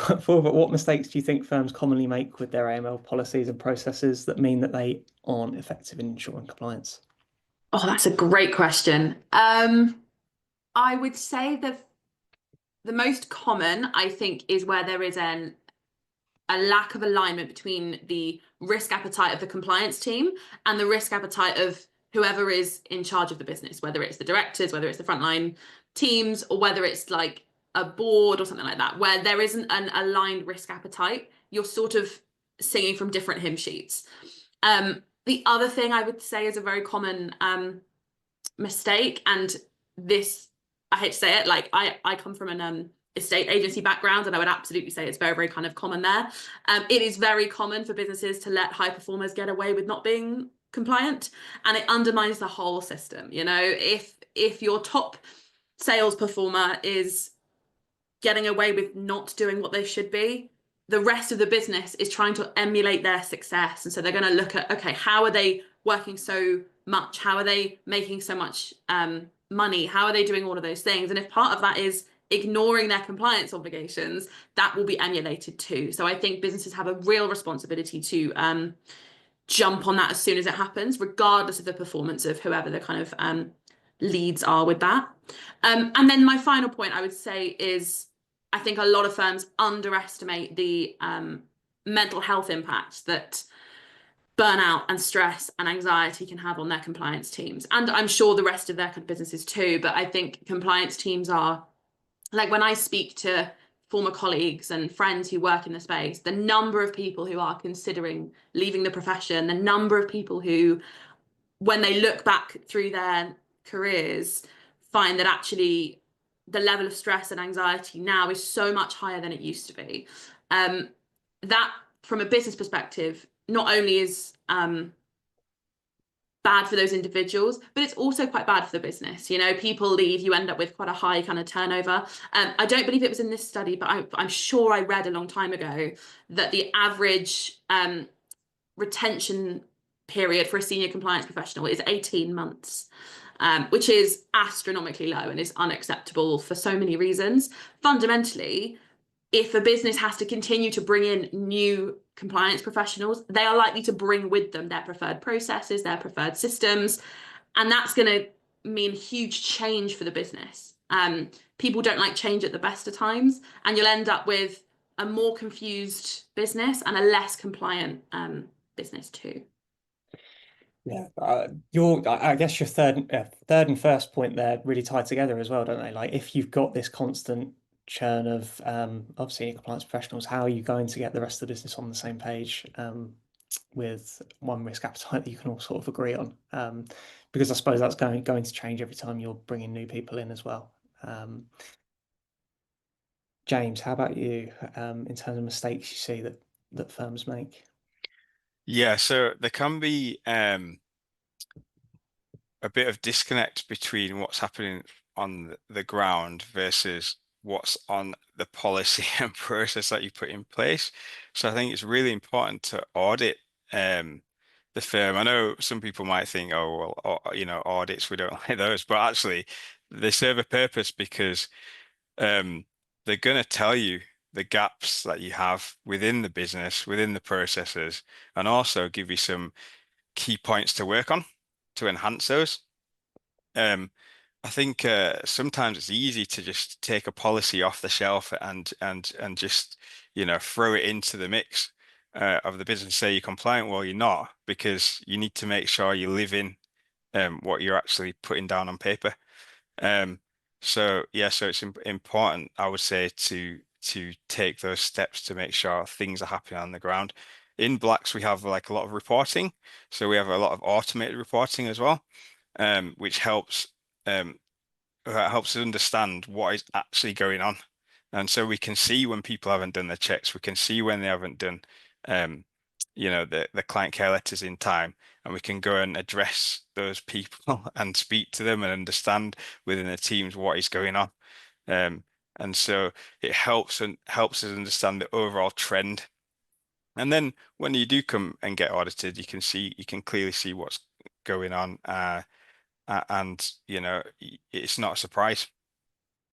but what mistakes do you think firms commonly make with their AML policies and processes that mean that they aren't effective in ensuring compliance? Oh, that's a great question. I would say the most common, I think, is where there is a lack of alignment between the risk appetite of the compliance team and the risk appetite of whoever is in charge of the business, whether it's the directors, whether it's the frontline teams, or whether it's like a board or something like that, where there isn't an aligned risk appetite. You're sort of singing from different hymn sheets. The other thing I would say is a very common mistake, and this, I hate to say it, like I come from an estate agency background, and I would absolutely say it's very, very kind of common there. It is very common for businesses to let high performers get away with not being compliant, and it undermines the whole system. You know, if your top sales performer is getting away with not doing what they should be, the rest of the business is trying to emulate their success. And so they're going to look at, okay, how are they working so much? How are they making so much money? How are they doing all of those things? And if part of that is ignoring their compliance obligations, that will be emulated too. So I think businesses have a real responsibility to jump on that as soon as it happens, regardless of the performance of whoever the kind of leads are with that. And then my final point I would say is I think a lot of firms underestimate the mental health impact that burnout and stress and anxiety can have on their compliance teams. And I'm sure the rest of their businesses too. But I think compliance teams are, like, when I speak to former colleagues and friends who work in the space, the number of people who are considering leaving the profession, the number of people who, when they look back through their careers, find that actually the level of stress and anxiety now is so much higher than it used to be. That, from a business perspective, not only is bad for those individuals, but it's also quite bad for the business. You know, people leave, you end up with quite a high kind of turnover. I don't believe it was in this study, but I'm sure I read a long time ago that the average retention period for a senior compliance professional is 18 months, which is astronomically low and is unacceptable for so many reasons. Fundamentally, if a business has to continue to bring in new compliance professionals, they are likely to bring with them their preferred processes, their preferred systems, and that's going to mean huge change for the business. People don't like change at the best of times, and you'll end up with a more confused business and a less compliant business too. Yeah, I guess your third and first point there really tie together as well, don't they? Like, if you've got this constant churn of senior compliance professionals, how are you going to get the rest of the business on the same page with one risk appetite that you can all sort of agree on? Because I suppose that's going to change every time you're bringing new people in as well. James, how about you in terms of mistakes you see that firms make? Yeah, so there can be a bit of disconnect between what's happening on the ground versus what's on the policy and process that you put in place. So I think it's really important to audit the firm. I know some people might think, oh, well, audits, we don't like those, but actually they serve a purpose because they're going to tell you the gaps that you have within the business, within the processes, and also give you some key points to work on to enhance those. I think sometimes it's easy to just take a policy off the shelf and just throw it into the mix of the business. Say you're compliant, well, you're not, because you need to make sure you live in what you're actually putting down on paper. So yeah, so it's important, I would say, to take those steps to make sure things are happening on the ground. In Blacks, we have like a lot of reporting, so we have a lot of automated reporting as well, which helps us understand what is actually going on. And so we can see when people haven't done their checks, we can see when they haven't done the client care letters in time, and we can go and address those people and speak to them and understand within the teams what is going on. And so it helps us understand the overall trend. And then when you do come and get audited, you can clearly see what's going on. And it's not a surprise.